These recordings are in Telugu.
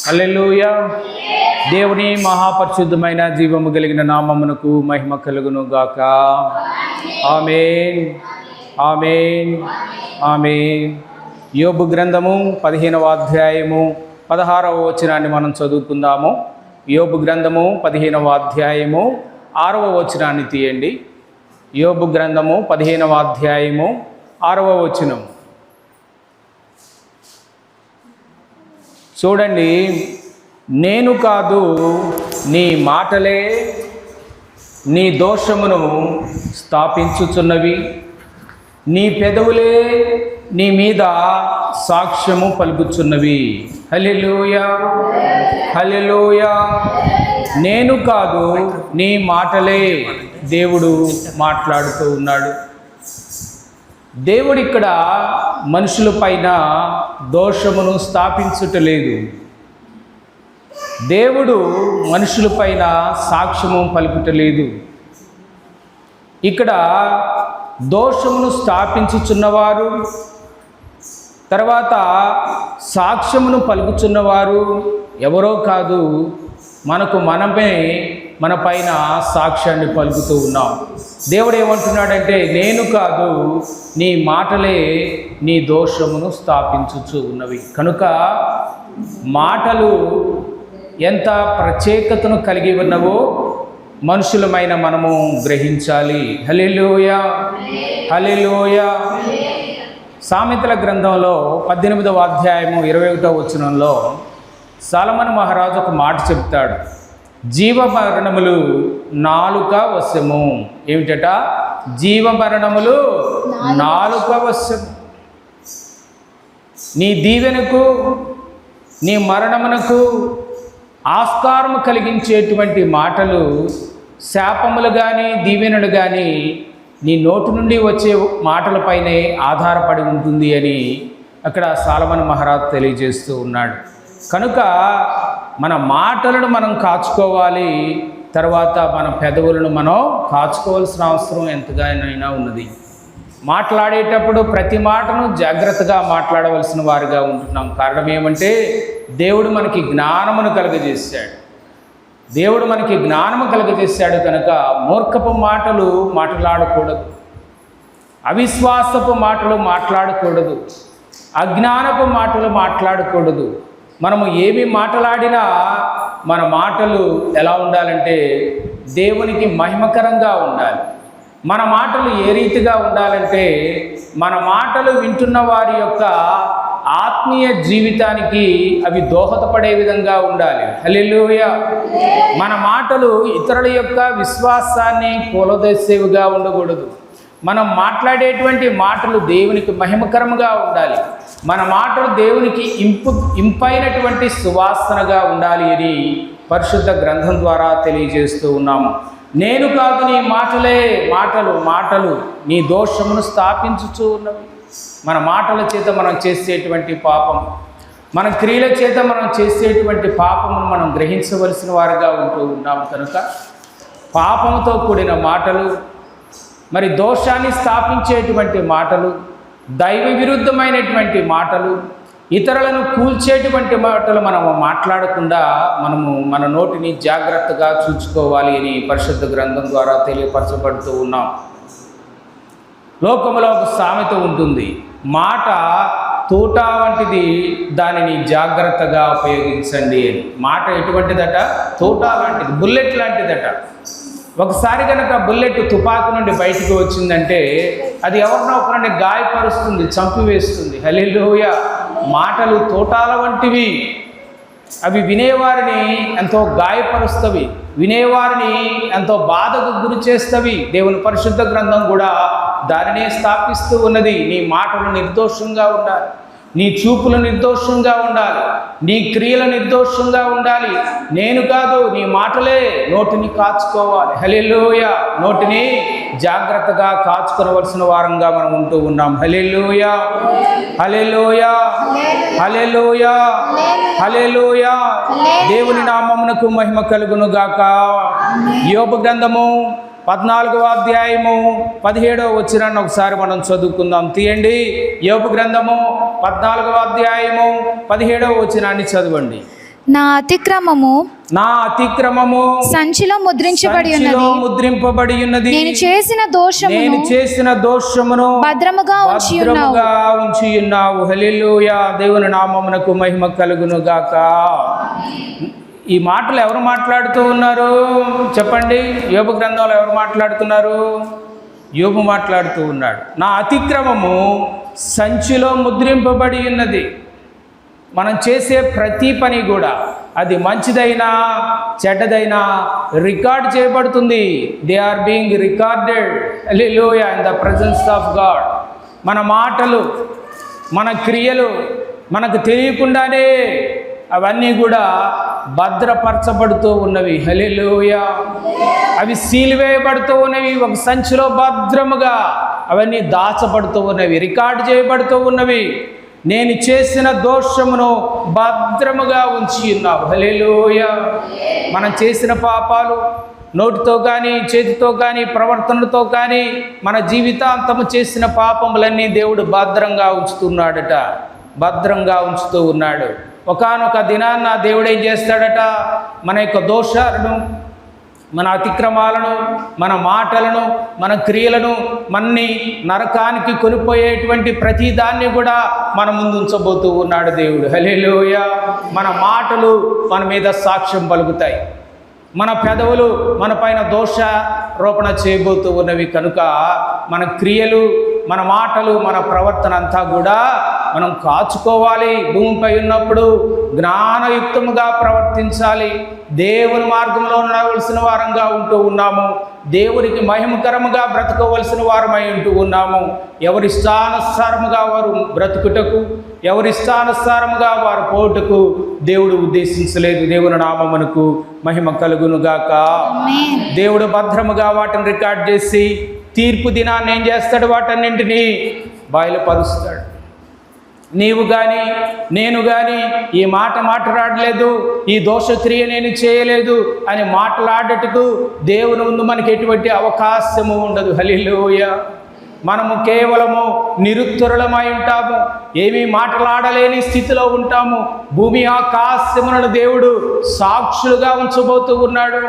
హల్లెలూయా. దేవుని మహాపరిశుద్ధమైన జీవము కలిగిన నామమునకు మహిమ కలుగును గాక. ఆమేన్, ఆమేన్, ఆమేన్. యోబు గ్రంథము 15వ అధ్యాయము 16వ వచనాన్ని మనం చదువుకుందాము. యోబు గ్రంథము 15వ అధ్యాయము 6వ వచనాన్ని తీయండి. యోబు గ్రంథము 15వ అధ్యాయము 6వ వచనం చూడండి. నేను కాదు, నీ మాటలే నీ దోషమును స్థాపించుచున్నవి, నీ పెదవులే నీ మీద సాక్ష్యము పలుకుచున్నవి. హల్లెలూయా, హల్లెలూయా. నేను కాదు, నీ మాటలే దేవుడు మాట్లాడుతూ ఉన్నాడు. దేవుడు ఇక్కడ మనుషుల పైన దోషమును స్థాపించుటలేదు. దేవుడు మనుషుల పైన సాక్ష్యము పలుకుటలేదు. ఇక్కడ దోషమును స్థాపించుచున్నవారు, తర్వాత సాక్ష్యమును పలుకుచున్నవారు ఎవరో కాదు, మనమే మన పైన సాక్ష్యాన్ని పలుకుతూ ఉన్నాం. దేవుడు ఏమంటున్నాడంటే, నేను కాదు, నీ మాటలే నీ దోషమును స్థాపించుచు ఉన్నవి. కనుక మాటలు ఎంత ప్రత్యేకతను కలిగి ఉన్నవో మనుషులమైన మనము గ్రహించాలి. హల్లెలూయా, హల్లెలూయా. సామెతల గ్రంథంలో 18వ అధ్యాయము 21వ వచనంలో సొలొమోను మహారాజు ఒక మాట చెప్తాడు. జీవమరణములు నాలుక వశము. ఏమిటట? జీవమరణములు నాలుక వశము. నీ దీవెనకు నీ మరణమునకు ఆస్కారము కలిగించేటువంటి మాటలు, శాపములు కానీ దీవెనలు కానీ నీ నోటి నుండి వచ్చే మాటలపైనే ఆధారపడి ఉంటుంది అని అక్కడ సొలొమోను మహారాజు తెలియజేస్తూ ఉన్నాడు. కనుక మన మాటలను మనం కాచుకోవాలి, తర్వాత మన పెదవులను మనం కాచుకోవాల్సిన అవసరం ఎంతగానైనా ఉన్నది. మాట్లాడేటప్పుడు ప్రతి మాటను జాగ్రత్తగా మాట్లాడవలసిన వారిగా ఉంటున్నాం. కారణం ఏమంటే, దేవుడు మనకి జ్ఞానమును కలుగజేశాడు. దేవుడు మనకి జ్ఞానము కలుగజేశాడు కనుక మూర్ఖపు మాటలు మాట్లాడకూడదు, అవిశ్వాసపు మాటలు మాట్లాడకూడదు, అజ్ఞానపు మాటలు మాట్లాడకూడదు. మనము ఏమి మాట్లాడినా మన మాటలు ఎలా ఉండాలంటే దేవునికి మహిమకరంగా ఉండాలి. మన మాటలు ఏ రీతిగా ఉండాలంటే, మన మాటలు వింటున్న వారి యొక్క ఆత్మీయ జీవితానికి అవి దోహదపడే విధంగా ఉండాలి. హల్లెలూయా. మన మాటలు ఇతరుల యొక్క విశ్వాసాన్ని కూలదోసేవిగా ఉండకూడదు. మనం మాట్లాడేటువంటి మాటలు దేవునికి మహిమకరంగా ఉండాలి. మన మాటలు దేవునికి ఇంపైనటువంటి సువాసనగా ఉండాలి అని పరిశుద్ధ గ్రంథం ద్వారా తెలియజేస్తూ ఉన్నాము. నేను కాదు, నీ మాటలే మాటలు నీ దోషమును స్థాపించుచూ ఉన్నవి. మన మాటల చేత మనం చేసేటువంటి పాపం, మన క్రియల చేత మనం చేసేటువంటి పాపమును మనం గ్రహించవలసిన వారుగా ఉంటూ ఉన్నాము. కనుక పాపంతో కూడిన మాటలు, మరి దోషాన్ని స్థాపించేటువంటి మాటలు, దైవ విరుద్ధమైనటువంటి మాటలు, ఇతరులను కూల్చేటువంటి మాటలు మనము మాట్లాడకుండా మనము మన నోటిని జాగ్రత్తగా చూసుకోవాలి అని పరిశుద్ధ గ్రంథం ద్వారా తెలియపరచబడుతూ ఉన్నాం. లోకములో ఒక సామెత ఉంటుంది, మాట తోట వంటిది, దానిని జాగ్రత్తగా ఉపయోగించండి అని. మాట ఎటువంటిదట? తోట లాంటిది, బుల్లెట్ లాంటిదట. ఒకసారి కనుక బుల్లెట్ తుపాకు నుండి బయటికి వచ్చిందంటే అది ఎవరినో ఒకరిని గాయపరుస్తుంది, చంపివేస్తుంది. హల్లెలూయా. మాటలు తోటాల వంటివి. అవి వినేవారిని ఎంతో గాయపరుస్తవి, వినేవారిని ఎంతో బాధకు గురి చేస్తవి. దేవుని పరిశుద్ధ గ్రంథం కూడా దానినే స్థాపిస్తూ ఉన్నది. నీ మాటలు నిర్దోషంగా ఉండాలి, నీ చూపులు నిర్దోషంగా ఉండాలి, నీ క్రియలు నిర్దోషంగా ఉండాలి. నేను కాదు, నీ మాటలే. నోటిని కాచుకోవాలి. హల్లెలూయా. నోటిని జాగ్రత్తగా కాచుకోవలసిన వారంగా మనం ఉంటూ ఉన్నాం. హల్లెలూయా, హల్లెలూయా, హల్లెలూయా, హల్లెలూయా. దేవుని నామమునకు మహిమ కలుగును గాక. యోబు గ్రంథము 14వ అధ్యాయము 17వ వచనాన్ని ఒకసారి మనం చదువుకుందాం. తీయండి. యోబు గ్రంథము 14వ అధ్యాయము 17వ వచనాన్ని చదవండి. నా అతిక్రమము సంచిలో ముద్రించబడి ఉన్నది. నేను చేసిన దోషమును భద్రముగా ఉంచి ఉన్నావు. హల్లెలూయా. దేవుని నామమునకు మహిమ కలుగును గాక. ఈ మాటలు ఎవరు మాట్లాడుతూ ఉన్నారు చెప్పండి? యోబు గ్రంథంలో ఎవరు మాట్లాడుతున్నారు? యోబు మాట్లాడుతూ ఉన్నాడు. నా అతిక్రమము సంచిలో ముద్రింపబడి ఉన్నది. మనం చేసే ప్రతి పని కూడా, అది మంచిదైనా చెడ్డదైనా రికార్డ్ చేయబడుతుంది. They are being recorded hallelujah in the presence of God. మన మాటలు, మన క్రియలు మనకు తెలియకుండానే అవన్నీ కూడా భద్రపరచబడుతూ ఉన్నవి. హల్లెలూయా. అవి సీలివేయబడుతూ ఉన్నవి. ఒక సంచిలో భద్రముగా అవన్నీ దాచబడుతూ ఉన్నవి, రికార్డు చేయబడుతూ ఉన్నవి. నేను చేసిన దోషమును భద్రముగా ఉంచి ఉన్నావు. హల్లెలూయా. మనం చేసిన పాపాలు నోటితో కానీ చేతితో కానీ ప్రవర్తనతో కానీ మన జీవితాంతము చేసిన పాపములన్నీ దేవుడు భద్రంగా ఉంచుతున్నాడట, భద్రంగా ఉంచుతూ ఉన్నాడు. ఒకానొక దినాన్న దేవుడు ఏం చేస్తాడట? మన యొక్క దోషాలను, మన అతిక్రమాలను, మన మాటలను, మన క్రియలను, మన్ని నరకానికి కొనిపోయేటువంటి ప్రతి దాన్ని కూడా మన ముందు ఉంచబోతూ ఉన్నాడు దేవుడు. హల్లెలూయా. మన మాటలు మన మీద సాక్ష్యం పలుకుతాయి. మన పెదవులు మన పైన దోషారోపణ చేయబోతూ ఉన్నవి కనుక మన క్రియలు, మన మాటలు, మన ప్రవర్తన అంతా కూడా మనం కాచుకోవాలి. భూమిపై ఉన్నప్పుడు జ్ఞానయుక్తముగా ప్రవర్తించాలి. దేవుని మార్గంలో నడవలసిన వారంగా ఉంటూ ఉన్నాము. దేవునికి మహిమకరముగా బ్రతకవలసిన వారమై ఉంటూ ఉన్నాము. ఎవరిష్టానుసారముగా వారు బ్రతుకుటకు, ఎవరిష్టానుసారముగా వారు పోటుకు దేవుడు ఉద్దేశించలేదు. దేవుని నామమునకు మహిమ కలుగునుగాక. దేవుడు భద్రముగా వాటిని రికార్డ్ చేసి తీర్పు దినాన్ని ఏం చేస్తాడు? వాటన్నింటినీ బయలుపరుస్తాడు. నీవు కానీ నేను కానీ ఈ మాట మాట్లాడలేదు, ఈ దోషక్రియ నేను చేయలేదు అని మాట్లాడటకు దేవుని ముందు మనకి ఎటువంటి అవకాశము ఉండదు. హల్లెలూయా. మనము కేవలము నిరుత్తరులమై ఉంటాము, ఏమీ మాట్లాడలేని స్థితిలో ఉంటాము. భూమి ఆకాశములను దేవుడు సాక్షులుగా ఉంచబోతూ ఉన్నాడు.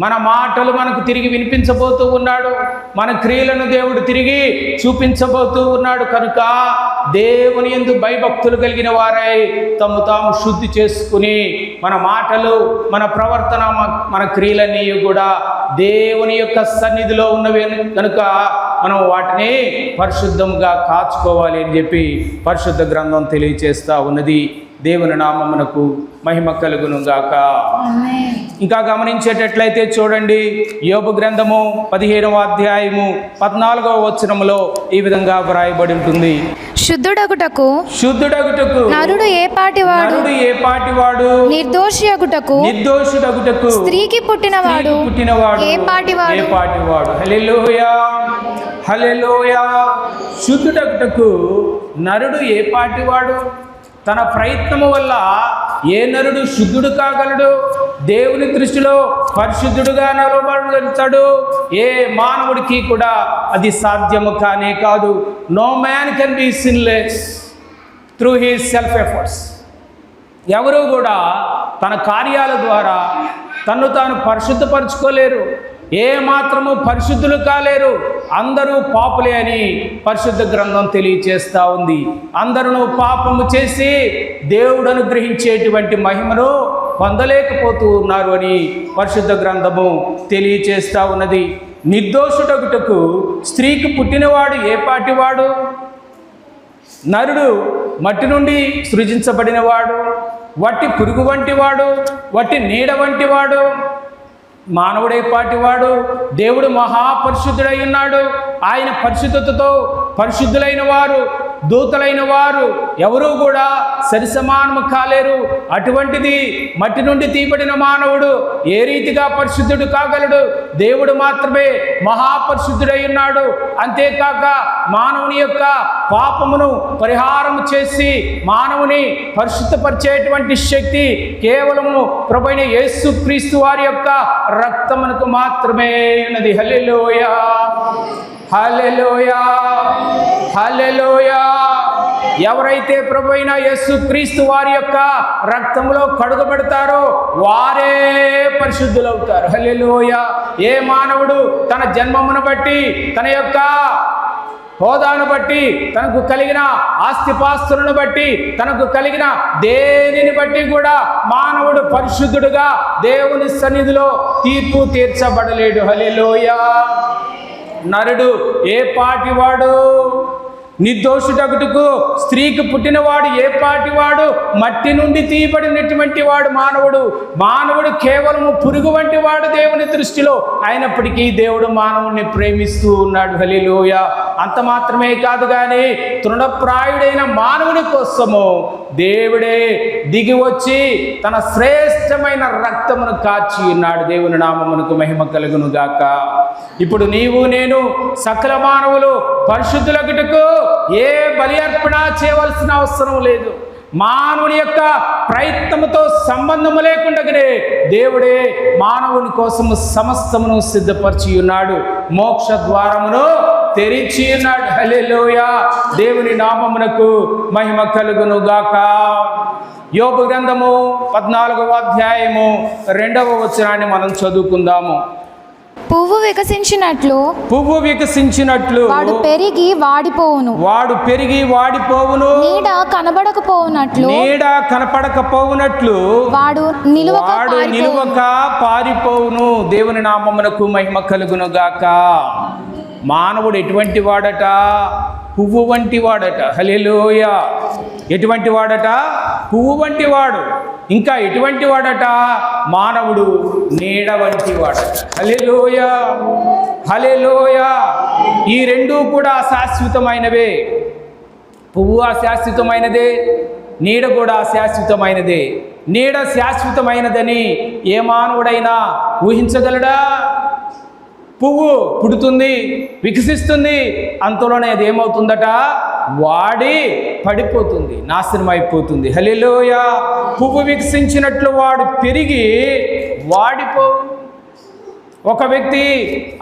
మన మాటలు మనకు తిరిగి వినిపించబోతూ ఉన్నాడు. మన క్రియలను దేవుడు తిరిగి చూపించబోతూ ఉన్నాడు. కనుక దేవుని యందు భయభక్తులు కలిగిన వారై తమ తాము శుద్ధి చేసుకుని మన మాటలు, మన ప్రవర్తన, మన క్రియలన్నీ కూడా దేవుని యొక్క సన్నిధిలో ఉన్నవి కనుక మనం వాటిని పరిశుద్ధంగా కాచుకోవాలి అని చెప్పి పరిశుద్ధ గ్రంథం తెలియచేస్తూ ఉన్నది. దేవుని నామమునకు మహిమ కలుగును గాక. ఇంకా గమనించేటట్లయితే చూడండి, యోబు గ్రంథము 15వ అధ్యాయము 14వ వచనములో ఈ విధంగా వ్రాయబడి ఉంటుంది. శుద్ధుడగుటకు నరుడు ఏ పాటివాడు నిర్దోషుడగుటకు స్త్రీకి పుట్టినవాడు ఏ పాటివాడు. హల్లెలూయా. హల్లెలూయా. శుద్ధుడగుటకు నరుడు ఏ పాటివాడు? తన ప్రయత్నము వల్ల ఏ నరుడు శుద్ధుడు కాగలడు? దేవుని దృష్టిలో పరిశుద్ధుడుగా నిలబడగలుగుతాడు? ఏ మానవుడికి కూడా అది సాధ్యము కానే కాదు. No man can be sinless through his self efforts. ఎవరు కూడా తన కార్యాల ద్వారా తన్ను తాను పరిశుద్ధపరచుకోలేరు, ఏ మాత్రము పరిశుద్ధులు కాలేరు. అందరూ పాపులే అని పరిశుద్ధ గ్రంథం తెలియచేస్తూ ఉంది. అందరూ పాపము చేసి దేవుడు అనుగ్రహించేటువంటి మహిమను పొందలేకపోతూ ఉన్నారు అని పరిశుద్ధ గ్రంథము తెలియచేస్తూ ఉన్నది. నిర్దోషుడగుటకు స్త్రీకి పుట్టినవాడు ఏ పాటివాడు? నరుడు మట్టి నుండి సృజించబడినవాడు, వట్టి పురుగు వంటివాడు, వట్టి నీడ వంటివాడు. మానవుడే పాటివాడు. దేవుడు మహాపరిశుద్ధుడై ఉన్నాడు. ఆయన పరిశుద్ధతతో పరిశుద్ధులైన వారు, దూతలైన వారు ఎవరూ కూడా సరిసమానము కాలేరు. అటువంటిది మట్టి నుండి తీయబడిన మానవుడు ఏ రీతిగా పరిశుద్ధుడు కాగలడు? దేవుడు మాత్రమే మహాపరిశుద్ధుడై ఉన్నాడు. అంతేకాక మానవుని యొక్క పాపమును పరిహారం చేసి మానవుని పరిశుద్ధపరిచేటువంటి శక్తి కేవలము ప్రభువైన యేసుక్రీస్తు వారి యొక్క రక్తమునకు మాత్రమే ఉన్నది. హల్లెలూయా. హల్లెలూయా. హల్లెలూయా. ఎవరైతే ప్రభు అయిన యేసుక్రీస్తు వారి యొక్క రక్తంలో కడుగబడతారో వారే పరిశుద్ధులవుతారు. హల్లెలూయా. ఏ మానవుడు తన జన్మమును బట్టి, తన యొక్క హోదాను బట్టి, తనకు కలిగిన ఆస్తిపాస్తులను బట్టి, తనకు కలిగిన దేనిని బట్టి కూడా మానవుడు పరిశుద్ధుడుగా దేవుని సన్నిధిలో తీర్పు తీర్చబడలేడు. హల్లెలూయా. నరుడు ఏ పాటివాడు? నిర్దోషుడగుటకు స్త్రీకి పుట్టినవాడు ఏ పాటివాడు? మట్టి నుండి తీయబడినటువంటి వాడు మానవుడు కేవలము పురుగు వంటి వాడు దేవుని దృష్టిలో. అయినప్పటికీ దేవుడు మానవుడిని ప్రేమిస్తూ ఉన్నాడు. హల్లెలూయా. అంత మాత్రమే కాదు కానీ తృణప్రాయుడైన మానవుని కోసము దేవుడే దిగి వచ్చి తన శ్రేష్టమైన రక్తమును కాచి ఉన్నాడు. దేవుని నామమునకు మహిమ కలుగును గాక. ఇప్పుడు నీవు నేను సకల మానవులు పరిశుద్ధులగుటకు ఏ బలి అర్పణ చేయవలసిన అవసరం లేదు. మానవుని యొక్క ప్రయత్నముతో సంబంధము లేకుండానే దేవుడే మానవుని కోసము సమస్తమును సిద్ధపరిచి ఉన్నాడు. మోక్ష ద్వారమును తెరిచి ఉన్నాడు. హల్లెలూయా. దేవుని నామమునకు మహిమ కలుగును గాక. యోబు గ్రంథము 14వ అధ్యాయము 2వ వచనాన్ని మనం చదువుకుందాము. పువ్వు వికసించినట్లు వాడు పెరిగి వాడిపోవును. నీడ కనపడకపోవునట్లు వాడు నిలువక పారిపోవును. దేవుని నామమునకు మహిమ కలుగును గాక. మానవుడు ఎటువంటి వాడట? పువ్వు వంటి వాడట. హల్లెలూయా. ఎటువంటి వాడట? పువ్వు వంటి వాడు. ఇంకా ఎటువంటి వాడట? మానవుడు నీడ వంటి వాడట. హల్లెలూయా. హల్లెలూయా. ఈ రెండూ కూడా శాశ్వతమైనవే. పువ్వు అశాశ్వతమైనదే, నీడ కూడా అశాశ్వతమైనదే. నీడ శాశ్వతమైనదని ఏ మానవుడైనా ఊహించగలడా? పువ్వు పుడుతుంది, వికసిస్తుంది, అంతలోనే అది ఏమవుతుందట? వాడి పడిపోతుంది, నాశనం అయిపోతుంది. హల్లెలూయా. పువ్వు వికసించినట్లు వాడు పెరిగి వాడిపో. ఒక వ్యక్తి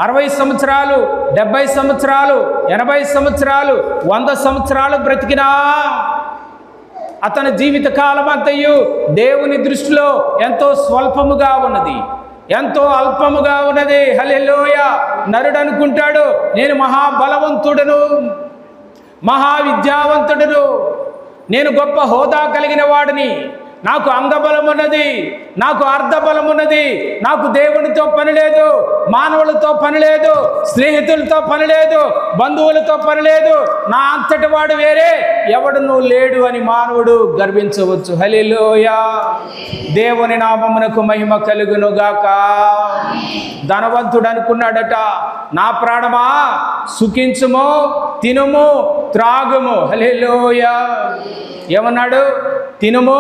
60 సంవత్సరాలు, 70 సంవత్సరాలు, 80 సంవత్సరాలు, 100 సంవత్సరాలు బ్రతికినా అతని జీవిత కాలం అంతయు దేవుని దృష్టిలో ఎంతో స్వల్పముగా ఉన్నది, ఎంతో అల్పముగా ఉన్నది. హల్లెలూయా. నరుడు అనుకుంటాడు, నేను మహాబలవంతుడను, మహావిద్యావంతుడను, నేను గొప్ప హోదా కలిగిన వాడిని, నాకు అంగబలం ఉన్నది, నాకు అర్ధబలం ఉన్నది, నాకు దేవునితో పని లేదు, మానవులతో పని లేదు, స్నేహితులతో పని లేదు, బంధువులతో పని లేదు, నా అంతటి వాడు వేరే ఎవడునూ లేడు అని మానవుడు గర్వించవచ్చు. హల్లెలూయా. దేవుని నామమునకు మహిమ కలుగును గాక. ధనవంతుడు అనుకున్నాడట, నా ప్రాణమా సుఖించుము, తినుము, త్రాగుము. హల్లెలూయా. ఏమన్నాడు? తినుము,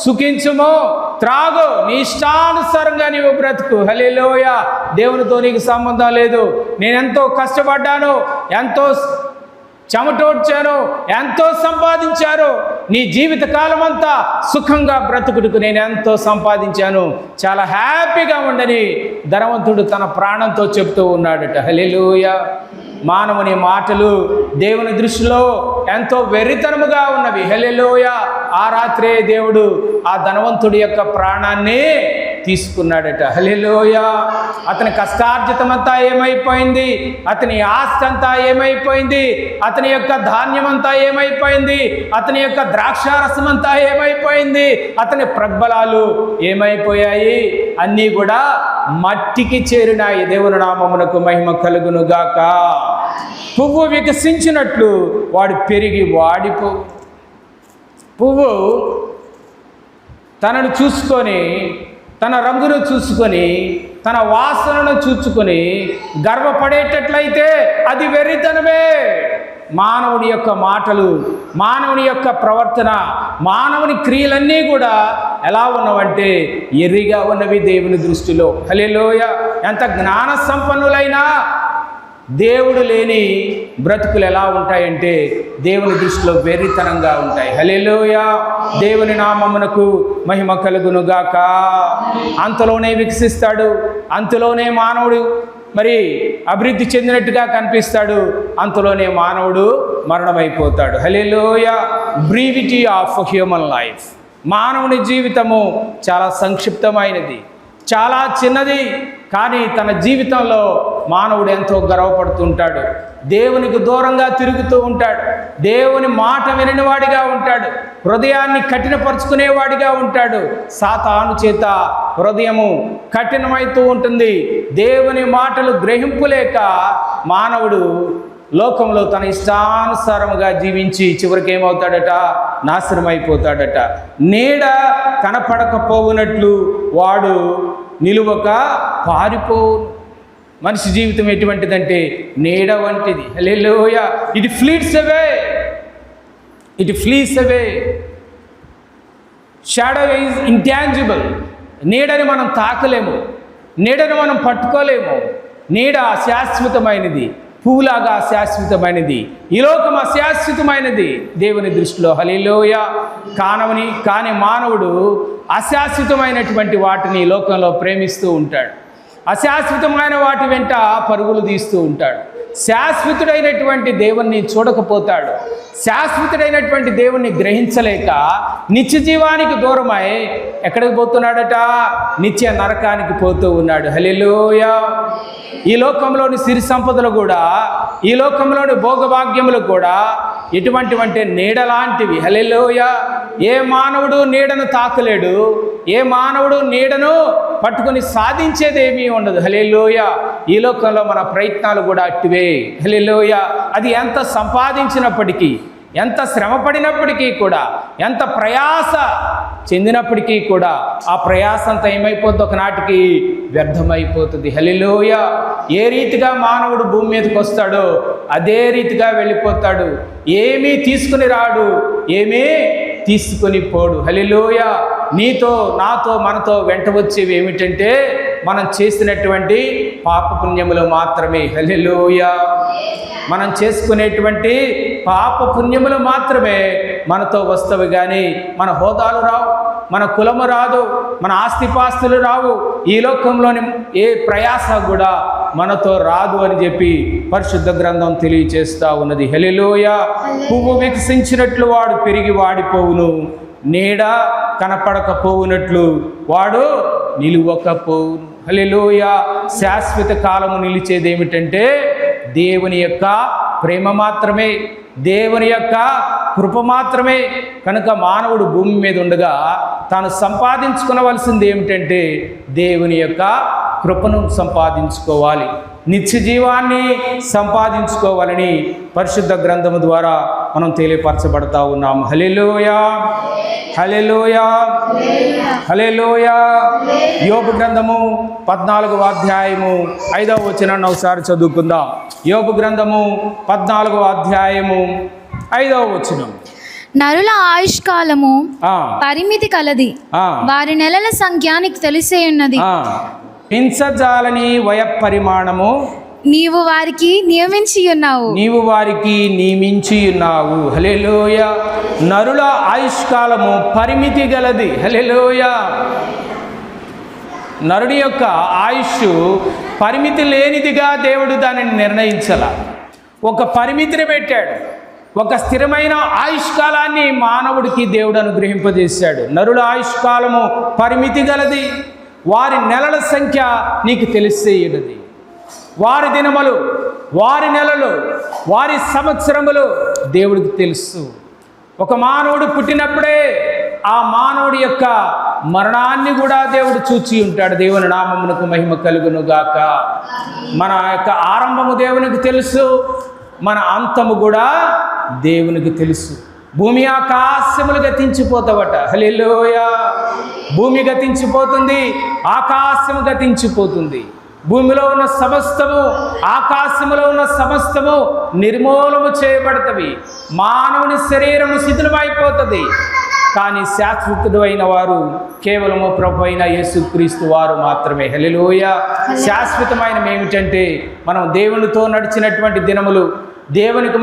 సుఖించుము, త్రాగు, నీ ఇష్టానుసారంగా నీవు బ్రతుకు. హల్లెలూయా. దేవునితో నీకు సంబంధం లేదు. నేనెంతో కష్టపడ్డాను, ఎంతో చెమటోడ్చాను, ఎంతో సంపాదించాను, నీ జీవిత కాలం అంతా సుఖంగా బ్రతుకుడుకు నేను ఎంతో సంపాదించాను, చాలా హ్యాపీగా ఉండని ధనవంతుడు తన ప్రాణంతో చెప్తూ ఉన్నాడట. హల్లెలూయా. మానవుని మాటలు దేవుని దృష్టిలో ఎంతో వెర్రితనముగా ఉన్నవి. హల్లెలూయా. ఆ రాత్రే దేవుడు ఆ ధనవంతుడి యొక్క ప్రాణాన్ని తీసుకున్నాడట. హల్లెలూయా. అతని కష్టార్జితమంతా ఏమైపోయింది? అతని ఆస్తి అంతా ఏమైపోయింది? అతని యొక్క ధాన్యం అంతా ఏమైపోయింది? అతని యొక్క ద్రాక్షారసం అంతా ఏమైపోయింది? అతని ప్రబలాలు ఏమైపోయాయి? అన్నీ కూడా మట్టికి చేరినాయి. దేవుని నామమునకు మహిమ కలుగును గాక. పువ్వు వికసించినట్లు వాడు పెరిగి వాడిపో. పువ్వు తనను చూసుకొని, తన రంగును చూసుకొని, తన వాసనను చూసుకొని గర్వపడేటట్లయితే అది వెర్రితనమే. మానవుని యొక్క మాటలు, మానవుని యొక్క ప్రవర్తన, మానవుని క్రియలన్నీ కూడా ఎలా ఉన్నవంటే ఎర్రిగా ఉన్నవి దేవుని దృష్టిలో. హల్లెలూయా. ఎంత జ్ఞాన సంపన్నులైనా దేవుడు లేని బ్రతుకులు ఎలా ఉంటాయంటే దేవుని దృష్టిలో వెర్రితనంగా ఉంటాయి. హల్లెలూయా. దేవుని నామమునకు మహిమ కలుగును గాక. అంతలోనే వికసిస్తాడు, అంతలోనే మానవుడు మరి అభివృద్ధి చెందినట్టుగా కనిపిస్తాడు, అంతలోనే మానవుడు మరణమైపోతాడు. హల్లెలూయా. బ్రీవిటీ ఆఫ్ హ్యూమన్ లైఫ్. మానవుని జీవితము చాలా సంక్షిప్తమైనది, చాలా చిన్నది. కానీ తన జీవితంలో మానవుడు ఎంతో గర్వపడుతుంటాడు. దేవునికి దూరంగా తిరుగుతూ ఉంటాడు. దేవుని మాట విననివాడిగా ఉంటాడు. హృదయాన్ని కఠినపరుచుకునేవాడిగా ఉంటాడు. సాతాను చేత హృదయము కఠినమవుతూ ఉంటుంది. దేవుని మాటలు గ్రహింపులేక మానవుడు లోకంలో తన ఇష్టానుసారముగా జీవించి చివరికి ఏమవుతాడట? నాశనం అయిపోతాడట. నీడ కనపడకపోవునట్లు వాడు నిలువక పారిపోవును. మనిషి జీవితం ఎటువంటిదంటే నీడ వంటిది. Hallelujah. It fleets away, it flees away. Shadow is intangible. నీడని మనం తాకలేము, నీడని మనం పట్టుకోలేము. నీడ అశాశ్వతమైనది, పువ్వులాగా అశాశ్వతమైనది. ఈ లోకం అశాశ్వతమైనది దేవుని దృష్టిలో. హల్లెలూయా. కానీ మానవుడు అశాశ్వతమైనటువంటి వాటిని లోకంలో ప్రేమిస్తూ ఉంటాడు. అశాశ్వతమైన వాటి వెంట పరుగులు తీస్తూ ఉంటాడు. శాశ్వతుడైనటువంటి దేవుణ్ణి చూడకపోతాడు. శాశ్వతుడైనటువంటి దేవుణ్ణి గ్రహించలేక నిత్య జీవానికి దూరమై ఎక్కడికి పోతున్నాడట? నిత్య నరకానికి పోతూ ఉన్నాడు. హల్లెలూయా. ఈ లోకంలోని సిరి సంపదలు కూడా, ఈ లోకంలోని భోగభాగ్యములు కూడా ఎటువంటివంటే నీడలాంటివి. హల్లెలూయా. ఏ మానవుడు నీడను తాకలేడు, ఏ మానవుడు నీడను పట్టుకొని సాధించేదేమీ ఉండదు. హల్లెలూయా. ఈ లోకంలో మన ప్రయత్నాలు కూడా అట్టివే. హల్లెలూయా. అది ఎంత సంపాదించినప్పటికీ, ఎంత శ్రమ పడినప్పటికీ కూడా, ఎంత ప్రయాస చెందినప్పటికీ కూడా ఆ ప్రయాస అంతా ఏమైపోద్ది? ఒకనాటికి వ్యర్థమైపోతుంది. హల్లెలూయా. ఏ రీతిగా మానవుడు భూమి మీదకి వస్తాడో అదే రీతిగా వెళ్ళిపోతాడు. ఏమీ తీసుకుని రాడు, ఏమీ తీసుకొని పోడు. హల్లెలూయా. నీతో, నాతో, మనతో వెంట వచ్చేవి ఏమిటంటే మనం చేసినటువంటి పాపపుణ్యములు మాత్రమే. హల్లెలూయా. మనం చేసుకునేటువంటి పాపపుణ్యములు మాత్రమే మనతో వస్తవి. కానీ మన హోదాలు రావు, మన కులము రాదు, మన ఆస్తిపాస్తులు రావు. ఈ లోకంలోని ఏ ప్రయాస కూడా మనతో రాదు అని చెప్పి పరిశుద్ధ గ్రంథం తెలియచేస్తూ ఉన్నది. హల్లెలూయా. పువ్వు వికసించినట్లు వాడు పెరిగి వాడిపోవును, నీడ కనపడకపోవునట్లు వాడు నిలువకపోవును. హల్లెలూయా. శాశ్వత కాలము నిలిచేది ఏమిటంటే దేవుని యొక్క ప్రేమ మాత్రమే, దేవుని యొక్క కృప మాత్రమే. కనుక మానవుడు భూమి మీద ఉండగా తాను సంపాదించుకోవలసింది ఏమిటంటే దేవుని యొక్క కృపను సంపాదించుకోవాలి, నిత్య జీవాన్ని సంపాదించుకోవాలని పరిశుద్ధ గ్రంథము ద్వారా మనం తెలియపరచబడతా ఉన్నాం. హల్లెలూయా. హల్లెలూయా. హల్లెలూయా. యోబు గ్రంథము 14వ అధ్యాయము 5వ వచనాన్ని ఒకసారి చదువుకుందాం. యోబు గ్రంథము 14వ అధ్యాయము 5వ వచనం. నరుల ఆయుష్కాలము పరిమితి కలది, వారి నెలల సంఖ్య నీకు తెలిసే ఉన్నది. హింసజాలని వయ పరిమాణము నీవు వారికి నియమించి ఉన్నావు, నీవు వారికి నియమించి ఉన్నావు. హల్లెలూయా. నరుల ఆయుష్కాలము పరిమితి గలది. హల్లెలూయా. నరుడి యొక్క ఆయుష్ పరిమితి లేనిదిగా దేవుడు దానిని నిర్ణయించాల. ఒక పరిమితిని పెట్టాడు. ఒక స్థిరమైన ఆయుష్కాలాన్ని మానవుడికి దేవుడు అనుగ్రహింపజేశాడు. నరుల ఆయుష్కాలము పరిమితి గలది, వారి నెలల సంఖ్య నీకు తెలిసేయనది. వారి దినములు, వారి నెలలు, వారి సంవత్సరములు దేవుడికి తెలుసు. ఒక మానవుడు పుట్టినప్పుడే ఆ మానవుడి యొక్క మరణాన్ని కూడా దేవుడు చూచి ఉంటాడు. దేవుని నామమునకు మహిమ కలుగును గాక. మన యొక్క ఆరంభము దేవునికి తెలుసు, మన అంతము కూడా దేవునికి తెలుసు. భూమి ఆకాశములు గతించిపోతావట. హల్లెలూయా. భూమి గతించిపోతుంది, ఆకాశము గతించిపోతుంది. భూమిలో ఉన్న సమస్తము, ఆకాశములో ఉన్న సమస్తము నిర్మూలము చేయబడతవి. మానవుని శరీరము శిథిలమైపోతుంది. కానీ శాశ్వతుడు అయిన వారు కేవలము ప్రభు అయిన యేసుక్రీస్తు వారు మాత్రమే. హల్లెలూయా. శాశ్వతమైనవి ఏమిటంటే మనం దేవునితో నడిచినటువంటి దినములు, దేవునికి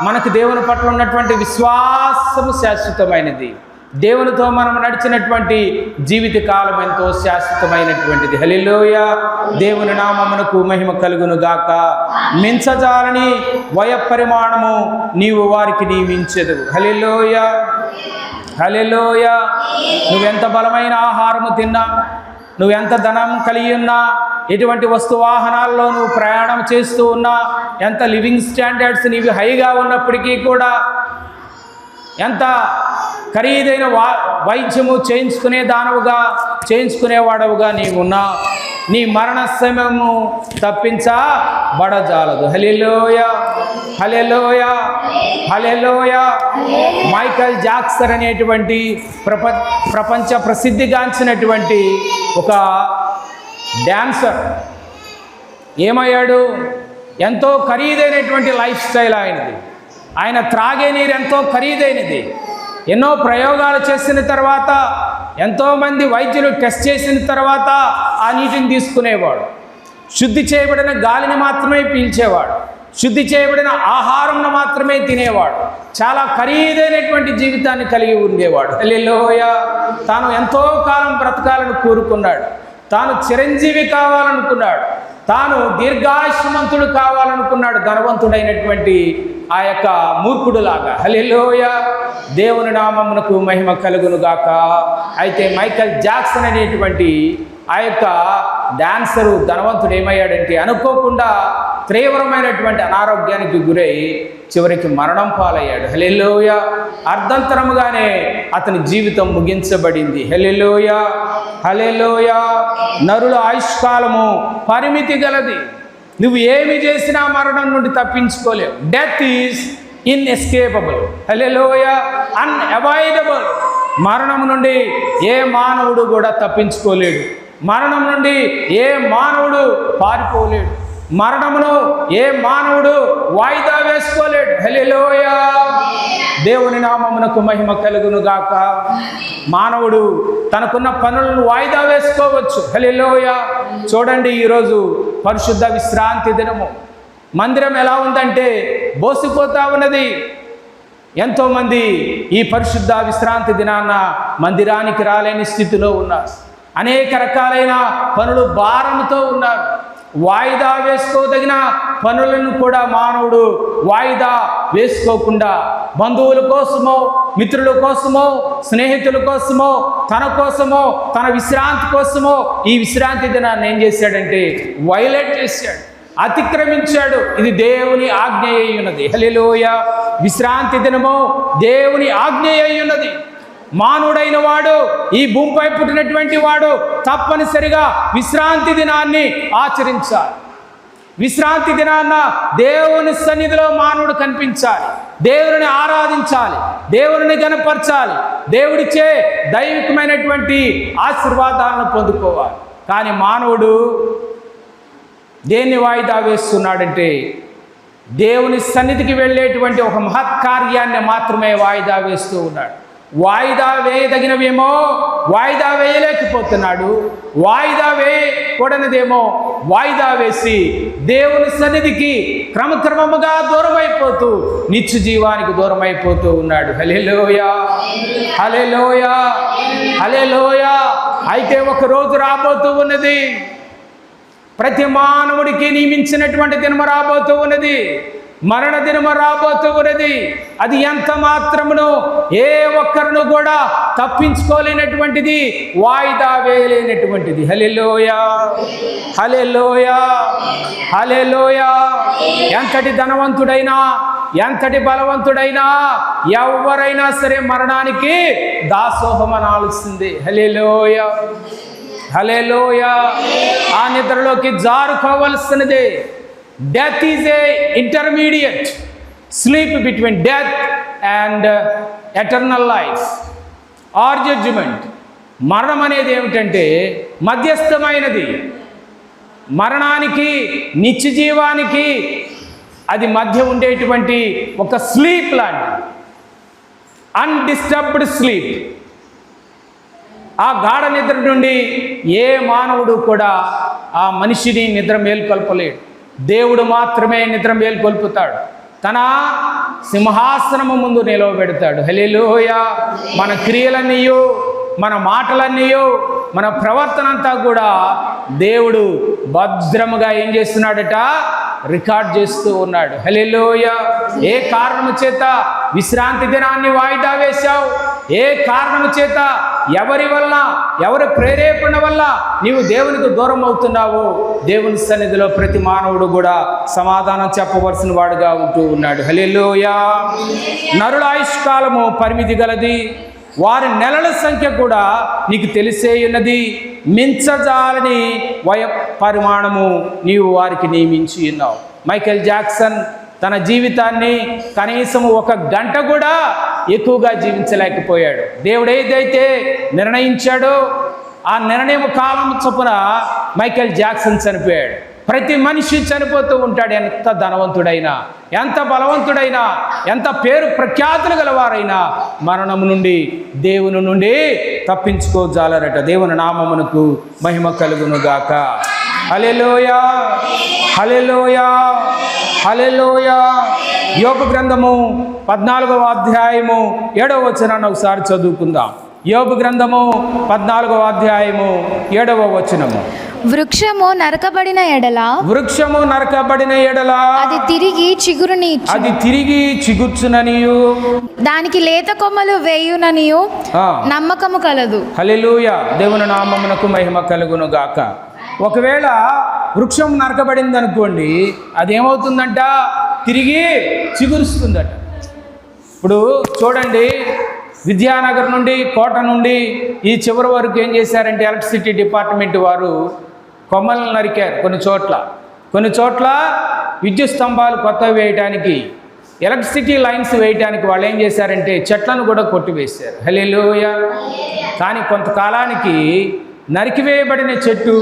మనకు దేవుని పట్ల ఉన్నటువంటి విశ్వాసము శాశ్వతమైనది. దేవునితో మనం నడిచినటువంటి జీవిత కాలం ఎంతో శాశ్వతమైనటువంటిది. హల్లెలూయా. దేవుని నామమునకు మహిమ కలుగును గాక. మించజాలని వయపరిమాణము నీవు వారికి నియమించెదవు. హల్లెలూయా, హల్లెలూయా. నువ్వెంత బలమైన ఆహారము తిన్నా, నువ్వెంత ధనం కలిగి ఉన్నా, ఎటువంటి వస్తు వాహనాల్లో నువ్వు ప్రయాణం చేస్తూ ఉన్నా, ఎంత లివింగ్ స్టాండర్డ్స్ నీవి హైగా ఉన్నప్పటికీ కూడా, ఎంత ఖరీదైన వైద్యము చేయించుకునేవాడవుగా నీవు ఉన్నా, నీ మరణ సమయము తప్పించబడజాలదు. హల్లెలూయా, హల్లెలూయా, హల్లెలూయా. మైకేల్ జాక్సన్ అనేటువంటి ప్రపంచ ప్రసిద్ధిగాంచినటువంటి ఒక డాన్సర్ ఏమయ్యాడు? ఎంతో ఖరీదైనటువంటి లైఫ్ స్టైల్ ఆయనది. ఆయన త్రాగే నీరు ఎంతో ఖరీదైనది. ఎన్నో ప్రయోగాలు చేసిన తర్వాత, ఎంతోమంది వైద్యులు టెస్ట్ చేసిన తర్వాత ఆ నీటిని తీసుకునేవాడు. శుద్ధి చేయబడిన గాలిని మాత్రమే పీల్చేవాడు. శుద్ధి చేయబడిన ఆహారంను మాత్రమే తినేవాడు. చాలా ఖరీదైనటువంటి జీవితాన్ని కలిగి ఉండేవాడు. హల్లెలూయా. తాను ఎంతో కాలం బ్రతకాలని కోరుకున్నాడు. తాను చిరంజీవి కావాలనుకున్నాడు. తాను దీర్ఘాయుష్మంతుడు కావాలనుకున్నాడు, ధనవంతుడైనటువంటి ఆ యొక్క మూర్ఖుడులాగా. హల్లెలూయా. దేవుని నామమునకు మహిమ కలుగును గాక. అయితే మైకేల్ జాక్సన్ అనేటువంటి ఆ యొక్క డాన్సరు ధనవంతుడు ఏమయ్యాడంటే, అనుకోకుండా తీవ్రమైనటువంటి అనారోగ్యానికి గురై చివరికి మరణం పాలయ్యాడు. హల్లెలూయా. అర్ధంతరముగానే అతని జీవితం ముగించబడింది. హల్లెలూయా, హల్లెలూయా. నరుల ఆయుష్కాలము పరిమితి గలది. నువ్వు ఏమి చేసినా మరణం నుండి తప్పించుకోలేవు. Death is inescapable. Hallelujah. Unavoidable. మరణం నుండి ఏ మానవుడు కూడా తప్పించుకోలేడు. మరణం నుండి ఏ మానవుడు పారిపోలేడు. మరణమును ఏ మానవుడు వాయిదా వేసుకోలేడు. హల్లెలూయా. దేవుని నామమునకు మహిమ కలుగును గాక. మానవుడు తనకున్న పనులను వాయిదా వేసుకోవచ్చు. హల్లెలూయా. చూడండి, ఈరోజు పరిశుద్ధ విశ్రాంతి దినము. మందిరం ఎలా ఉందంటే బోసిపోతా ఉన్నది. ఎంతోమంది ఈ పరిశుద్ధ విశ్రాంతి దినాన మందిరానికి రాలేని స్థితిలో ఉన్నారు. అనేక రకాలైన పనులు భారంతో ఉన్నారు. వాయిదా వేసుకోదగిన పనులను కూడా మానవుడు వాయిదా వేసుకోకుండా బంధువుల కోసమో, మిత్రుల కోసమో, స్నేహితుల కోసమో, తన కోసమో, తన విశ్రాంతి కోసమో ఈ విశ్రాంతి దినాన్ని ఏం చేశాడంటే వైలేట్ చేశాడు, అతిక్రమించాడు. ఇది దేవుని ఆజ్ఞ అయి ఉన్నది. హల్లెలూయా. విశ్రాంతి దినము దేవుని ఆజ్ఞ అయి ఉన్నది. మానవుడైన వాడు, ఈ భూమిపై పుట్టినటువంటి వాడు తప్పనిసరిగా విశ్రాంతి దినాన్ని ఆచరించాలి. విశ్రాంతి దినాన్న దేవుని సన్నిధిలో మానవుడు కనిపించాలి, దేవుని ఆరాధించాలి, దేవుని గణపరచాలి, దేవుడిచ్చే దైవికమైనటువంటి ఆశీర్వాదాలను పొందుకోవాలి. కానీ మానవుడు దేన్ని వాయిదా వేస్తున్నాడంటే దేవుని సన్నిధికి వెళ్ళేటువంటి ఒక మహత్కార్యాన్ని మాత్రమే వాయిదా వేస్తూ ఉన్నాడు. వాయిదా వేయదగినవేమో వాయిదా వేయలేకపోతున్నాడు. వాయిదా వేయకూడనిదేమో వాయిదా వేసి దేవుని సన్నిధికి క్రమక్రమముగా దూరం అయిపోతూ నిత్య జీవానికి దూరం అయిపోతూ ఉన్నాడు. హల్లెలూయా, హల్లెలూయా, హల్లెలూయా. అయితే ఒక రోజు రాబోతూ ఉన్నది, ప్రతి మానవుడికి నియమించినటువంటి దినము రాబోతూ ఉన్నది, మరణ దినము రాబోతూ ఉన్నది. అది ఎంత మాత్రమును ఏ ఒక్కరిను కూడా తప్పించుకోలేనటువంటిది, వాయిదా వేయలేనటువంటిది. హల్లెలూయా, హల్లెలూయా, హల్లెలూయా. ఎంతటి ధనవంతుడైనా, ఎంతటి బలవంతుడైనా, ఎవరైనా సరే మరణానికి దాసోహమనాల్సింది. హల్లెలూయా, హల్లెలూయా. ఆ నిద్రలోకి జారుకోవలసినదే. Death is a intermediate sleep between death and eternal life or judgment. మరణం అనేది ఏమిటంటే మధ్యస్థమైనది. మరణానికి నిత్య జీవానికి అది మధ్య ఉండేటువంటి ఒక స్లీప్ లాంటిది, అన్డిస్టర్బ్డ్ స్లీప్. ఆ గాఢ నిద్ర నుండి ఏ మానవుడు కూడా ఆ మనిషిని నిద్ర మేల్కొల్పలేడు. దేవుడు మాత్రమే నిద్ర మేల్కొల్పుతాడు. తన సింహాసనము ముందు నిలవబెడతాడు. హల్లెలూయా. మన క్రియలన్నీయు, మన మాటలన్నీయు, మన ప్రవర్తన అంతా కూడా దేవుడు భద్రముగా ఏం చేస్తున్నాడట? రికార్డ్ చేస్తూ ఉన్నాడు. హల్లెలూయా. ఏ కారణము చేత విశ్రాంతి దినాన్ని వాయిదా వేశావు? ఏ కారణము చేత, ఎవరి వల్ల, ఎవరి ప్రేరేపణ వల్ల నీవు దేవునికి దూరం అవుతున్నావు? దేవుని సన్నిధిలో ప్రతి మానవుడు కూడా సమాధానం చెప్పవలసిన వాడుగా ఉంటూ ఉన్నాడు. హల్లెలూయా. నరుల ఆయుష్కాలము పరిమితి గలది, వారి నెలల సంఖ్య కూడా నీకు తెలిసే ఉన్నది. మించజాలని వయ పరిమాణము నీవు వారికి నియమించి ఉన్నావు. మైకేల్ జాక్సన్ తన జీవితాన్ని కనీసం 1 గంట కూడా ఎక్కువగా జీవించలేకపోయాడు. దేవుడు ఏదైతే నిర్ణయించాడో ఆ నిర్ణయం కాలం చొప్పున మైకేల్ జాక్సన్ చనిపోయాడు. ప్రతి మనిషి చనిపోతూ ఉంటాడు. ఎంత ధనవంతుడైనా, ఎంత బలవంతుడైనా, ఎంత పేరు ప్రఖ్యాతులు గలవారైనా మరణము నుండి, దేవుని నుండి తప్పించుకోజాలరట. దేవుని నామమునకు మహిమ కలుగునుగాక. హల్లెలూయా, హల్లెలూయా, హల్లెలూయా. యోబు గ్రంథము 14వ అధ్యాయము 7వ వచనాన్ని ఒకసారి చదువుకుందాం. యోబు గ్రంథము 14వ అధ్యాయము 7వ వచనము. వృక్షము నరకబడిన ఎడల అది తిరిగి చిగుర్చుననియు దానికి లేత కొమ్మలు వేయుననియు నమ్మకము కలదు. హల్లెలూయా. దేవుని నామమునకు మహిమ కలుగును గాక. ఒకవేళ వృక్షం నరకబడింది అనుకోండి, అదేమవుతుందంట? తిరిగి చిగురుస్తుందట. ఇప్పుడు చూడండి, విద్యానగర్ నుండి, కోట నుండి ఈ చివరి వరకు ఏం చేశారంటే ఎలక్ట్రిసిటీ డిపార్ట్మెంట్ వారు కొమ్మలను నరికారు. కొన్ని చోట్ల విద్యుత్ స్తంభాలు కొత్తవి వేయడానికి, ఎలక్ట్రిసిటీ లైన్స్ వేయడానికి వాళ్ళు ఏం చేశారంటే చెట్లను కూడా కొట్టివేశారు. హల్లెలూయా. కానీ కొంతకాలానికి నరికివేయబడిన చెట్టు,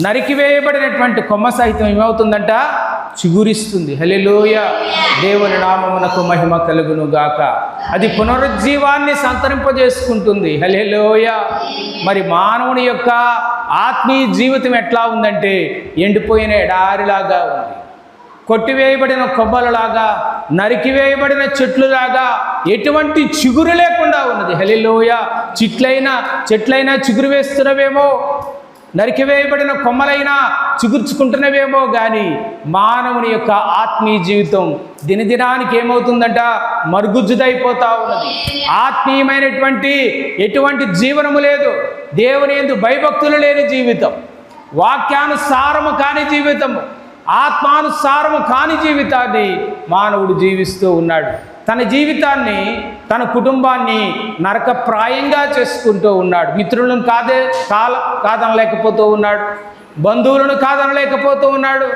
నరికివేయబడినటువంటి కొమ్మ సహితం ఏమవుతుందంట? చిగురిస్తుంది. హల్లెలూయా. దేవుని నామమునకు మహిమ కలుగును గాక. అది పునరుజ్జీవాన్ని సంతరింపజేసుకుంటుంది. హల్లెలూయా. మరి మానవుని యొక్క ఆత్మీయ జీవితం ఎట్లా ఉందంటే ఎండిపోయిన ఎడారిలాగా ఉంది. కొట్టివేయబడిన కొమ్మలలాగా, నరికివేయబడిన చెట్లులాగా, ఎటువంటి చిగురు లేకుండా ఉన్నది. హల్లెలూయా. చెట్లైనా చిగురు వేస్తున్నవేమో, నరికివేయబడిన కొమ్మలైనా చిగుర్చుకుంటున్నవేమో కానీ మానవుని యొక్క ఆత్మీయ జీవితం దినదినానికి ఏమవుతుందంట? మరుగుజ్జుదైపోతా ఉన్నది. ఆత్మీయమైనటువంటి ఎటువంటి జీవనము లేదు. దేవుని యందు భయభక్తులు లేని జీవితం, వాక్యానుసారము కాని జీవితము, ఆత్మానుసారము కాని జీవితాన్ని మానవుడు జీవిస్తూ ఉన్నాడు. తన జీవితాన్ని, తన కుటుంబాన్ని నరకప్రాయంగా చేసుకుంటూ ఉన్నాడు. మిత్రులను కాదనలేకపోతూ ఉన్నాడు, బంధువులను కాదనలేకపోతూ ఉన్నాడు,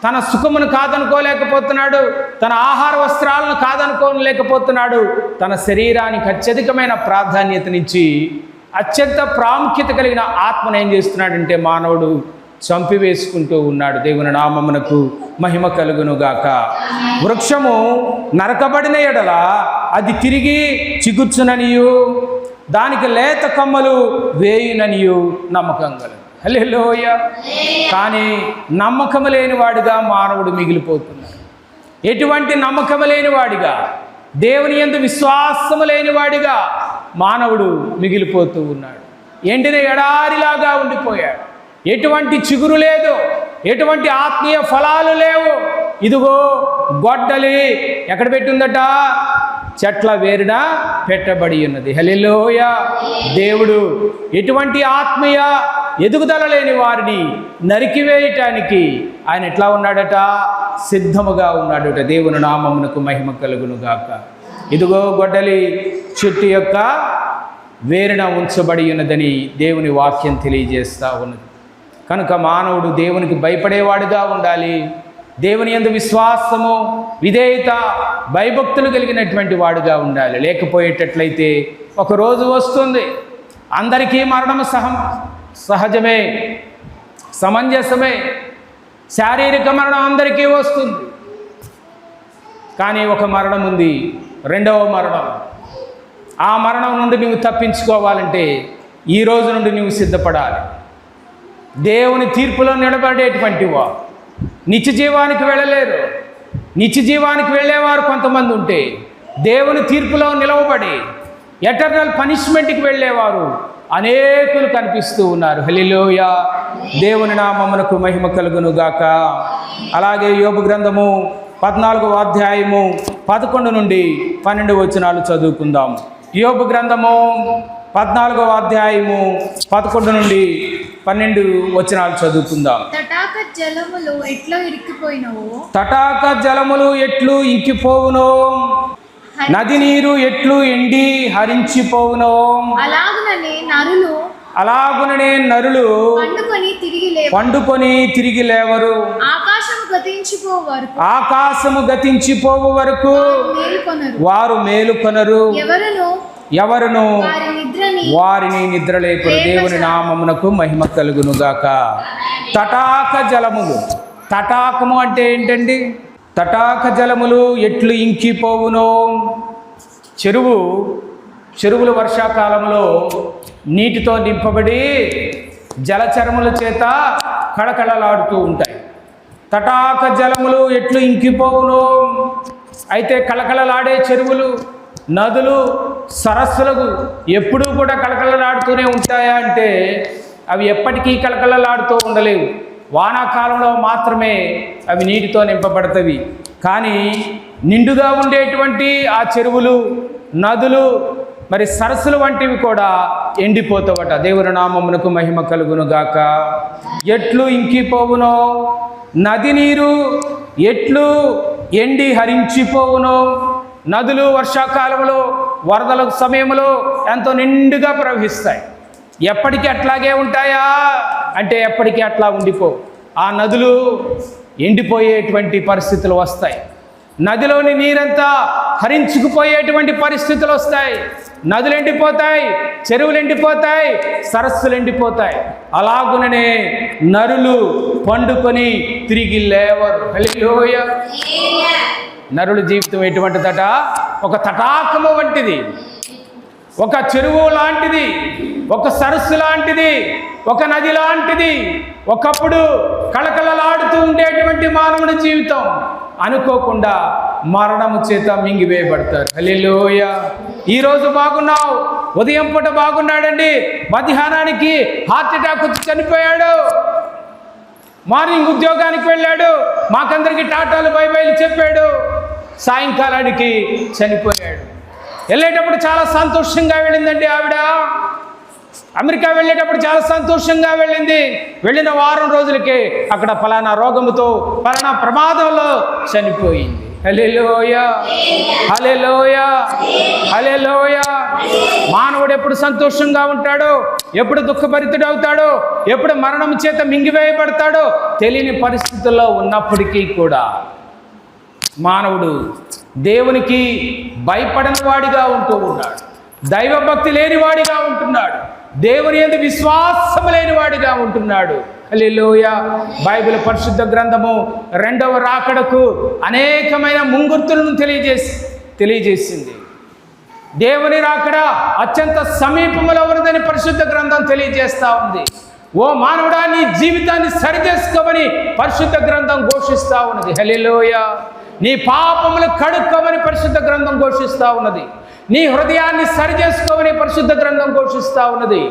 తన సుఖమును కాదనుకోలేకపోతున్నాడు, తన ఆహార వస్త్రాలను కాదనుకోలేకపోతున్నాడు. తన శరీరానికి అత్యధికమైన ప్రాధాన్యతనిచ్చి అత్యంత ప్రాముఖ్యత కలిగిన ఆత్మను ఏం చేస్తున్నాడంటే మానవుడు చంపివేసుకుంటూ ఉన్నాడు. దేవుని నామమునకు మహిమ కలుగునుగాక. వృక్షము నరకబడిన ఎడల అది తిరిగి చిగుర్చుననియు దానికి లేత కొమ్మలు వేయుననియు నమ్మకం కలదు. హల్లెలూయా. కానీ నమ్మకము లేనివాడిగా మానవుడు మిగిలిపోతున్నాడు. ఎటువంటి నమ్మకము లేనివాడిగా, దేవుని యందు విశ్వాసము లేనివాడిగా మానవుడు మిగిలిపోతూ ఉన్నాడు. ఎండిన ఎడారిలాగా ఉండిపోయాడు. ఎటువంటి చిగురు లేదు, ఎటువంటి ఆత్మీయ ఫలాలు లేవు. ఇదిగో గొడ్డలి ఎక్కడ పెట్టిందట? చెట్ల వేరున పెట్టబడి ఉన్నది. హల్లెలూయా. దేవుడు ఎటువంటి ఆత్మీయ ఎదుగుదల లేని వారిని నరికివేయటానికి ఆయన ఎట్లా ఉన్నాడట? సిద్ధముగా ఉన్నాడట. దేవుని నామమునకు మహిమ కలుగును గాక. ఇదిగో గొడ్డలి చెట్టు యొక్క వేరున ఉంచబడి ఉన్నదని దేవుని వాక్యం తెలియజేస్తూ ఉన్నది. కనుక మానవుడు దేవునికి భయపడేవాడుగా ఉండాలి. దేవుని యందు విశ్వాసము, విధేయత, భయభక్తులు కలిగినటువంటి వాడుగా ఉండాలి. లేకపోయేటట్లయితే ఒక రోజు వస్తుంది, అందరికీ మరణం సహజమే, సమంజసమే. శారీరక మరణం అందరికీ వస్తుంది. కానీ ఒక మరణం ఉంది, రెండవ మరణం. ఆ మరణం నుండి నువ్వు తప్పించుకోవాలంటే ఈ రోజు నుండి నువ్వు సిద్ధపడాలి. దేవుని తీర్పులో నిలబడేటువంటి వారు నిత్య జీవానికి వెళ్ళలేరు. నిత్య జీవానికి వెళ్ళేవారు కొంతమంది ఉంటే, దేవుని తీర్పులో నిలవబడి ఎటర్నల్ పనిష్మెంట్కి వెళ్ళేవారు అనేకులు కనిపిస్తూ ఉన్నారు. హల్లెలూయా, దేవుని నామమునకు మహిమ కలుగును గాక. అలాగే యోబు గ్రంథము 14వ అధ్యాయము 11 నుండి 12 వచనాలు చదువుకుందాం. యోబు గ్రంథము 14వ అధ్యాయము 11 నుండి 12 వచనాలు చదువుకుందాం. తటాక జలములు ఎట్లా ఇరికిపోయినవో, తటాక జలములు ఎట్లు ఇంకిపోవునో, నది నీరు ఎట్లు ఎండి హరించిపోవునో, అలాగుననే నరులు పండుకొని తిరిగి లేవరు. ఆకాశము గతించిపోవు వరకు వారు మేలుకొనరు. ఎవరును వారిని నిద్రలేపరు. దేవుని నామమునకు మహిమ కలుగును గాక. తటాక జలములు, తటాకము అంటే ఏంటండి? తటాక జలములు ఎట్లు ఇంకిపోవునో. చెరువులు వర్షాకాలంలో నీటితో నింపబడి జలచరముల చేత కళకళలాడుతూ ఉంటాయి. తటాక జలములు ఎట్లు ఇంకిపోవునో. అయితే కళకళలాడే చెరువులు, నదులు, సరస్సులకు ఎప్పుడూ కూడా కళకళలాడుతూనే ఉంటాయా అంటే అవి ఎప్పటికీ కళకళలాడుతూ ఉండలేవు. వానాకాలంలో మాత్రమే అవి నీటితో నింపబడతవి. కానీ నిండుగా ఉండేటువంటి ఆ చెరువులు, నదులు, మరి సరస్సులు వంటివి కూడా ఎండిపోతావట. దేవుని నామమునకు మహిమ కలుగును గాక. ఎట్లు ఇంకిపోవునో, నది నీరు ఎట్లు ఎండి హరించిపోవునో. నదులు వర్షాకాలంలో వరదల సమయంలో ఎంతో నిండుగా ప్రవహిస్తాయి. ఎప్పటికీ అట్లాగే ఉంటాయా అంటే ఎప్పటికీ అట్లా ఉండిపోవు. ఆ నదులు ఎండిపోయేటువంటి పరిస్థితులు వస్తాయి. నదిలోని నీరంతా హరించుకుపోయేటువంటి పరిస్థితులు వస్తాయి. నదులు ఎండిపోతాయి, చెరువులు ఎండిపోతాయి, సరస్సులు ఎండిపోతాయి. అలాగుననే నరులు పండుకొని తిరిగి లేవరు. హల్లెలూయా. నరుల జీవితం ఎటువంటిదట? ఒక తటాకము వంటిది, ఒక చెరువు లాంటిది, ఒక సరస్సు లాంటిది, ఒక నది లాంటిది. ఒకప్పుడు కళకళలాడుతూ ఉండేటువంటి మానవుని జీవితం అనుకోకుండా మరణము చేత మింగివేయబడతారు. హల్లెలూయా. ఈరోజు బాగున్నావు, ఉదయం పూట బాగున్నాడండి, మధ్యాహ్నానికి హార్ట్ అటాక్ వచ్చి చనిపోయాడు. మార్నింగ్ ఉద్యోగానికి వెళ్ళాడు, మాకందరికి టాటాలు బై బైలు చెప్పాడు, సాయంకాలానికి చనిపోయాడు. వెళ్ళేటప్పుడు చాలా సంతోషంగా వెళ్ళిందండి ఆవిడ. అమెరికా వెళ్ళేటప్పుడు చాలా సంతోషంగా వెళ్ళింది. వెళ్ళిన వారం రోజులకే అక్కడ ఫలానా రోగముతో, ఫలానా ప్రమాదంలో చనిపోయింది. హల్లెలూయా, హల్లెలూయా, హల్లెలూయా. మానవుడు ఎప్పుడు సంతోషంగా ఉంటాడో, ఎప్పుడు దుఃఖభరితుడు అవుతాడో, ఎప్పుడు మరణం చేత మింగివేయబడతాడో తెలియని పరిస్థితుల్లో ఉన్నప్పటికీ కూడా మానవుడు దేవునికి భయపడని వాడిగా ఉంటూ ఉన్నాడు. దైవభక్తి లేనివాడిగా ఉంటున్నాడు. దేవుని యందు విశ్వాసం లేనివాడిగా ఉంటున్నాడు. హల్లెలూయా. బైబిల్ పరిశుద్ధ గ్రంథము 2వ రాకడకు అనేకమైన ముంగుర్తులను తెలియజేసింది. దేవుని రాకడ అత్యంత సమీపంలో ఉన్నదని పరిశుద్ధ గ్రంథం తెలియజేస్తూ ఉంది. ఓ మానవుడా, నీ జీవితాన్ని సరిచేసుకోమని పరిశుద్ధ గ్రంథం ఘోషిస్తూ ఉన్నది. హల్లెలూయా. నీ పాపములు కడుక్కోమని పరిశుద్ధ గ్రంథం ఘోషిస్తూ ఉన్నది. నీ హృదయాన్ని సరి చేసుకోమని పరిశుద్ధ గ్రంథం ఘోషిస్తూ ఉన్నది.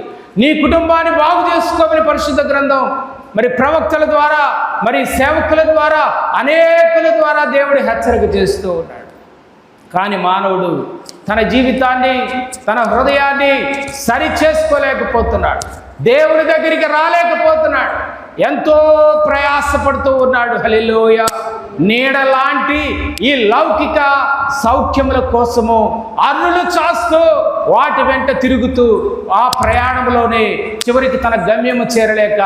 నీ కుటుంబాన్ని బాగు చేసుకోమని పరిశుద్ధ గ్రంథం మరి ప్రవక్తల ద్వారా, మరి సేవకుల ద్వారా, అనేకుల ద్వారా దేవుడు హెచ్చరిక చేస్తూ ఉన్నాడు. కానీ మానవుడు తన జీవితాన్ని, తన హృదయాన్ని సరి చేసుకోలేకపోతున్నాడు. దేవుని దగ్గరికి రాలేకపోతున్నాడు. ఎంతో ప్రయాసపడుతూ ఉన్నాడు. హల్లెలూయా. నీడలాంటి ఈ లౌకిక సౌఖ్యముల కోసము అర్రులు చాస్తూ వాటి వెంట తిరుగుతూ ఆ ప్రయాణంలోనే చివరికి తన గమ్యము చేరలేక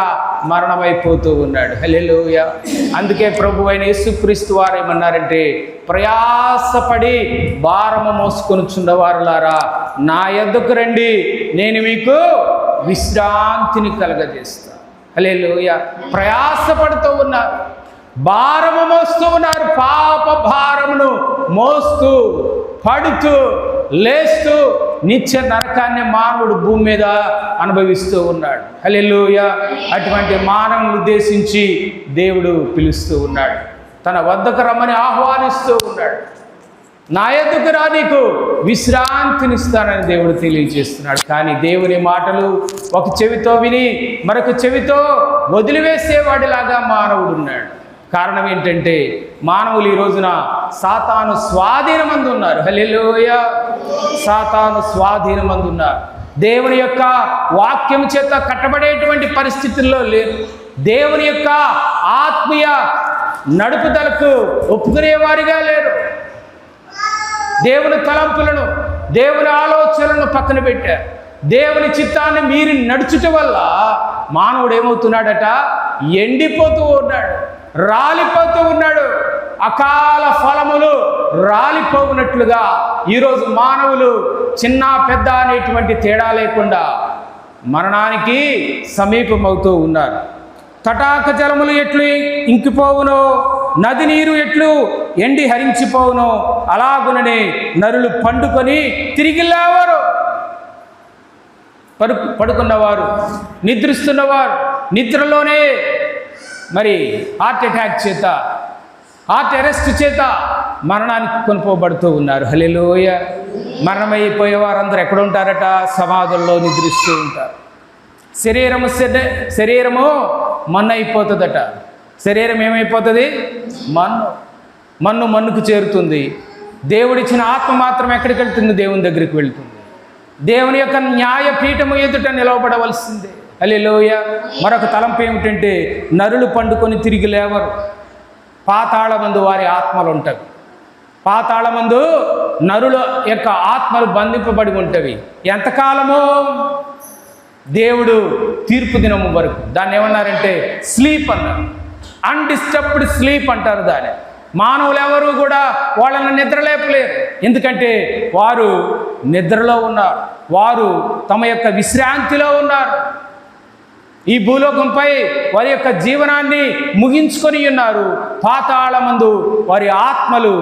మరణమైపోతూ ఉన్నాడు. హల్లెలూయా. అందుకే ప్రభువైన యేసుక్రీస్తు వారు ఏమన్నారంటే, ప్రయాసపడి భారము మోసుకొనుచున్నవారులారా నా యొద్దకు రండి, నేను మీకు విశ్రాంతిని కలగజేస్తాను. హల్లెలూయా. ప్రయాసపడుతూ ఉన్నారు, భారము మోస్తూ ఉన్నారు. పాప భారమును మోస్తూ, పడుతూ, లేస్తూ నిత్య నరకాన్ని మానవుడు భూమి మీద అనుభవిస్తూ ఉన్నాడు. హల్లెలూయా. అటువంటి మానవుని ఉద్దేశించి దేవుడు పిలుస్తూ ఉన్నాడు. తన వద్దకు రమ్మని ఆహ్వానిస్తూ ఉన్నాడు. నా యొద్దకు రా, నీకు విశ్రాంతినిస్తానని దేవుడు తెలియజేస్తున్నాడు. కానీ దేవుని మాటలు ఒక చెవితో విని మరొక చెవితో వదిలివేసేవాడిలాగా మానవుడు ఉన్నాడు. కారణం ఏంటంటే మానవులు ఈ రోజున సాతాను స్వాధీనమందు ఉన్నారు. హల్లెలూయా! సాతాను స్వాధీనమందు ఉన్నారు. దేవుని యొక్క వాక్యం చేత కట్టబడేటువంటి పరిస్థితుల్లో లేరు. దేవుని యొక్క ఆత్మీయ నడుపుదలకు ఒప్పుకునేవారిగా లేరు. దేవుని తలంపులను, దేవుని ఆలోచనలను పక్కన పెట్టారు. దేవుని చిత్తాన్ని మీరి నడుచుట వల్ల మానవుడు ఏమవుతున్నాడట? ఎండిపోతూ ఉన్నాడు, రాలిపోతూ ఉన్నాడు. అకాల ఫలములు రాలిపోవునట్లుగా ఈరోజు మానవులు చిన్న పెద్ద అనేటువంటి తేడా లేకుండా మరణానికి సమీపమవుతూ ఉన్నారు. తటాక జలములు ఎట్లు ఇంకిపోవునో, నది నీరు ఎట్లు ఎండి హరించిపోవునో, అలాగుననే నరులు పండుకొని తిరిగి లేవరు. పడుకున్నవారు, నిద్రిస్తున్నవారు నిద్రలోనే మరి హార్ట్ అటాక్ చేత, హార్ట్ అరెస్ట్ చేత మరణానికి కొనుకోబడుతూ ఉన్నారు. హల్లెలూయా! మరణమైపోయే వారందరూ ఎక్కడ ఉంటారట? సమాధుల్లో నిద్రిస్తూ ఉంటారు. శరీరము మన్ను అయిపోతుందట. శరీరం ఏమైపోతుంది? మన్నుకు చేరుతుంది. దేవుడిచ్చిన ఆత్మ మాత్రం ఎక్కడికి వెళ్తుంది? దేవుని దగ్గరికి వెళ్తుంది. దేవుని యొక్క న్యాయపీఠము ఎదుట నిలవబడవలసిందే. హల్లెలూయా! మరొక తలంపు ఏమిటంటే నరులు పండుకొని తిరిగి లేవరు. పాతాళమందు వారి ఆత్మలు ఉంటాయి. పాతాళమందు నరుల యొక్క ఆత్మలు బంధింపబడి ఉంటవి. ఎంతకాలమో? దేవుడు తీర్పు దినము వరకు. దాన్ని ఏమన్నారంటే స్లీప్ అన్నారు. అన్డిస్టర్బ్డ్ స్లీప్ అంటారు దాన్ని. మానవులు ఎవరు కూడా వాళ్ళని నిద్రలేపలేరు. ఎందుకంటే వారు నిద్రలో ఉన్నారు, వారు తమ యొక్క విశ్రాంతిలో ఉన్నారు. ఈ భూలోకంపై వారి యొక్క జీవనాన్ని ముగించుకొని ఉన్నారు. పాతాళమందు వారి ఆత్మలు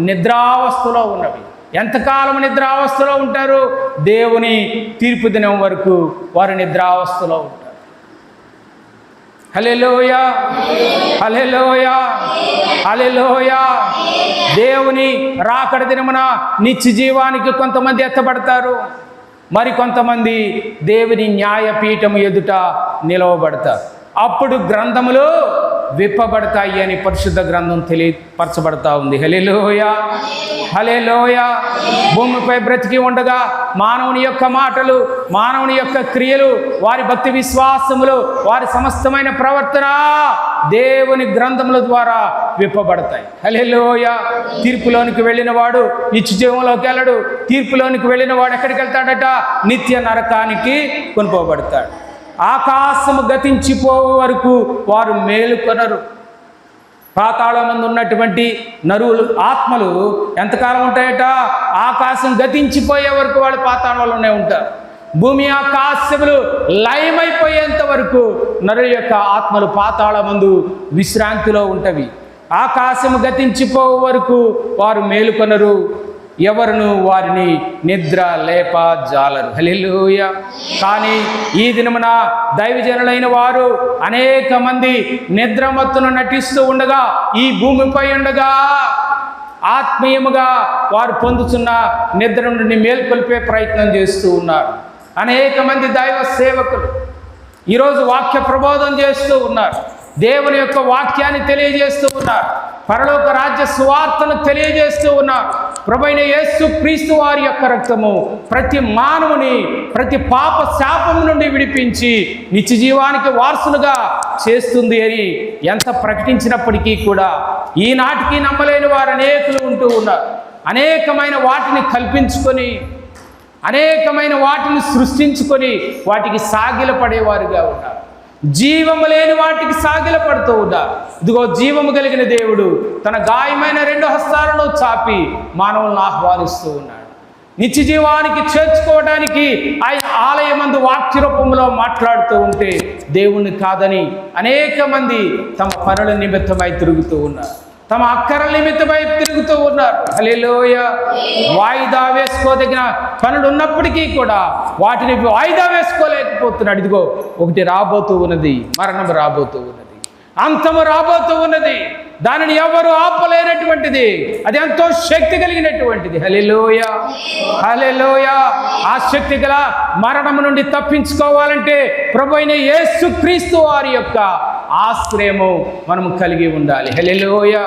నిద్రావస్థలో ఉన్నవి. ఎంతకాలం నిద్రావస్థలో ఉంటారు? దేవుని తీర్పు దినం వరకు వారు నిద్రావస్థలో ఉంటారు. హల్లెలూయా! హల్లెలూయా! హల్లెలూయా! దేవుని రాకడ దినమున నిత్య జీవానికి కొంతమంది ఎత్తబడతారు, మరి కొంతమంది దేవుని న్యాయపీఠము ఎదుట నిలవబడతారు. అప్పుడు గ్రంథములు విప్పబడతాయి అని పరిశుద్ధ గ్రంథం తెలియపరచబడతా ఉంది. హల్లెలూయా! హల్లెలూయా! భూమిపై బ్రతికి ఉండగా మానవుని యొక్క మాటలు, మానవుని యొక్క క్రియలు, వారి భక్తి విశ్వాసములు, వారి సమస్తమైన ప్రవర్తన దేవుని గ్రంథముల ద్వారా విప్పబడతాయి. హల్లెలూయా! తీర్పులోనికి వెళ్ళిన వాడు నిత్య జీవంలోకి వెళ్ళడు. తీర్పులోనికి వెళ్ళిన వాడు ఎక్కడికి వెళ్తాడట? నిత్య నరకానికి కొనుకోబడతాడు. ఆకాశము గతించిపోయే వరకు వారు మేలుకొనరు. పాతాళమందు ఉన్నటువంటి నరువులు ఆత్మలు ఎంతకాలం ఉంటాయట? ఆకాశం గతించిపోయే వరకు వాళ్ళు పాతాళంలోనే ఉంటారు. భూమి ఆకాశములు లయమైపోయేంత వరకు నరుల యొక్క ఆత్మలు పాతాళమందు విశ్రాంతిలో ఉంటవి. ఆకాశము గతించిపోయే వరకు వారు మేలుకొనరు, ఎవరును వారిని నిద్ర లేప జాలరు. హల్లెలూయా! కానీ ఈ దినమున దైవజనులైన వారు అనేక మంది నిద్రమత్తును నటిస్తూ ఉండగా, ఈ భూమిపై ఉండగా ఆత్మీయముగా వారు పొందుతున్న నిద్ర నుండి మేల్కొల్పే ప్రయత్నం చేస్తూ ఉన్నారు. అనేక మంది దైవ సేవకులు ఈరోజు వాక్య ప్రబోధం చేస్తూ ఉన్నారు. దేవుని యొక్క వాక్యాన్ని తెలియజేస్తూ ఉన్నారు. పరలోక రాజ్య సువార్తను తెలియజేస్తూ ఉన్నారు. ప్రభువైన యేసు క్రీస్తు వారి యొక్క రక్తము ప్రతి మానవుని ప్రతి పాప శాపం నుండి విడిపించి నిత్య జీవానికి వారసులుగా చేస్తుంది అని ఎంత ప్రకటించినప్పటికీ కూడా ఈనాటికి నమ్మలేని వారు అనేకులు ఉంటూ ఉన్నారు. అనేకమైన వాటిని కల్పించుకొని, అనేకమైన వాటిని సృష్టించుకొని వాటికి సాగిలపడేవారుగా ఉన్నారు. జీవము లేని వాటికి సాగిలపడుతూ ఉన్నారు. ఇదిగో జీవము కలిగిన దేవుడు తన గాయమైన 2 హస్తాలను చాపి మానవులను ఆహ్వానిస్తూ ఉన్నాడు. నిత్య జీవానికి చేర్చుకోవడానికి ఆయన ఆలయమందు వాక్య రూపంలో మాట్లాడుతూ ఉంటే దేవుణ్ణి కాదని అనేక మంది తమ పనుల నిమిత్తమై తిరుగుతూ ఉన్నారు, తమ అక్కరల నిమిత్తమై తిరుగుతూ ఉన్నారు. హల్లెలూయా! వాయిదా వేసుకోదగిన పనులు ఉన్నప్పటికీ కూడా వాటిని వాయిదా వేసుకోలేకపోతున్నాడు. ఇదిగో ఒకటి రాబోతూ ఉన్నది, మరణం రాబోతూ ఉన్నది. అంతము రాబోతూ ఉన్నది. దానిని ఎవరు ఆపలేనటువంటిది. అది ఎంతో శక్తి కలిగినటువంటిది. హల్లెలూయా, హల్లెలూయా. ఆ శక్తి గల మరణము నుండి తప్పించుకోవాలంటే ప్రభువైన యేసుక్రీస్తు వారి యొక్క ఆశ్రయము మనము కలిగి ఉండాలి. హల్లెలూయా.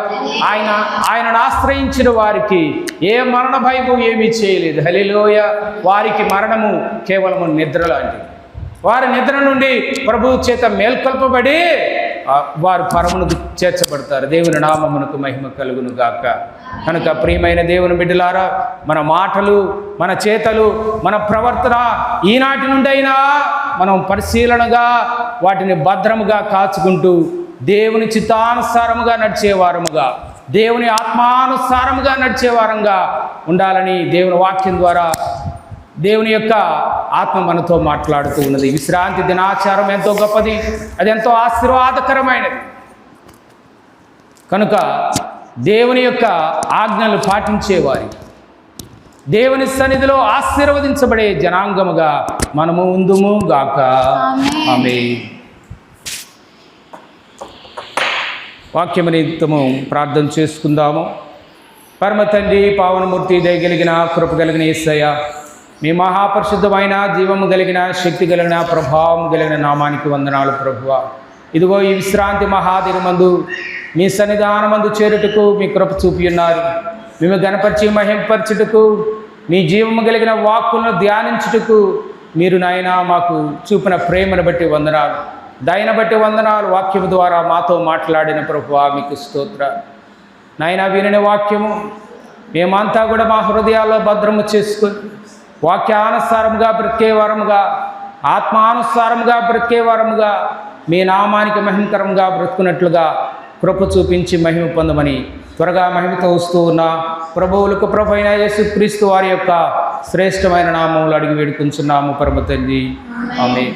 ఆయనను ఆశ్రయించిన వారికి ఏ మరణ భయము ఏమీ చేయలేదు. హల్లెలూయా. వారికి మరణము కేవలము నిద్ర లాంటిది. వారి నిద్ర నుండి ప్రభువు చేత మేల్కొల్పబడి వారు పరమునకు చేర్చబడతారు. దేవుని నామమునకు మహిమ కలుగును గాక. కనుక ప్రియమైన దేవుని బిడ్డలారా, మన మాటలు, మన చేతలు, మన ప్రవర్తన ఈనాటి నుండి అయినా మనం పరిశీలనగా వాటిని భద్రముగా కాచుకుంటూ దేవుని చిత్తానుసారముగా నడిచేవారముగా, దేవుని ఆత్మానుసారముగా నడిచేవారంగా ఉండాలని దేవుని వాక్యం ద్వారా దేవుని యొక్క ఆత్మ మనతో మాట్లాడుతూ ఉన్నది. విశ్రాంతి దినాచారం ఎంతో గొప్పది, అది ఎంతో ఆశీర్వాదకరమైనది. కనుక దేవుని యొక్క ఆజ్ఞలు పాటించేవారి, దేవుని సన్నిధిలో ఆశీర్వదించబడే జనాంగముగా మనము ఉందుము గాక. ఆమేన్. వాక్యము నిమిత్తము ప్రార్థన చేసుకుందాము. పరమ తండ్రి, పావనమూర్తి, దయగలిగిన కృప కలిగిన యేసయ్య, మీ మహాపరిశుద్ధమైన జీవము కలిగిన, శక్తి కలిగిన, ప్రభావం కలిగిన నామానికి వందనాలు ప్రభువా. ఇదిగో ఈ విశ్రాంతి మహాదినమందు మీ సన్నిధానమందు చేరుటకు మీ కృప చూపి ఉన్నారు. మేము గణపరిచి మహింపరచుటకు, మీ జీవము కలిగిన వాక్కులను ధ్యానించుటకు మీరు నాయన మాకు చూపిన ప్రేమను బట్టి వందనాలు, దయను బట్టి వందనాలు. వాక్యము ద్వారా మాతో మాట్లాడిన ప్రభువా మీకు స్తోత్రాలు. నాయన వినిన వాక్యము మేమంతా కూడా మా హృదయాల్లో భద్రము చేసుకొని వాక్యానుసారముగా బ్రతికే వారముగా, ఆత్మానుసారముగా బ్రతికే వారముగా, మీ నామానికి మహిమకరంగా బ్రతుకున్నట్లుగా కృప చూపించి మహిమ పొందమని త్వరగా మహిమతో వస్తూ ఉన్న ప్రభువులకు ప్రభు అయిన యేసుక్రీస్తు వారి యొక్క శ్రేష్టమైన నామములు అడిగి వేడుకుంటున్నాము పరమ తండ్రి. ఆమేన్.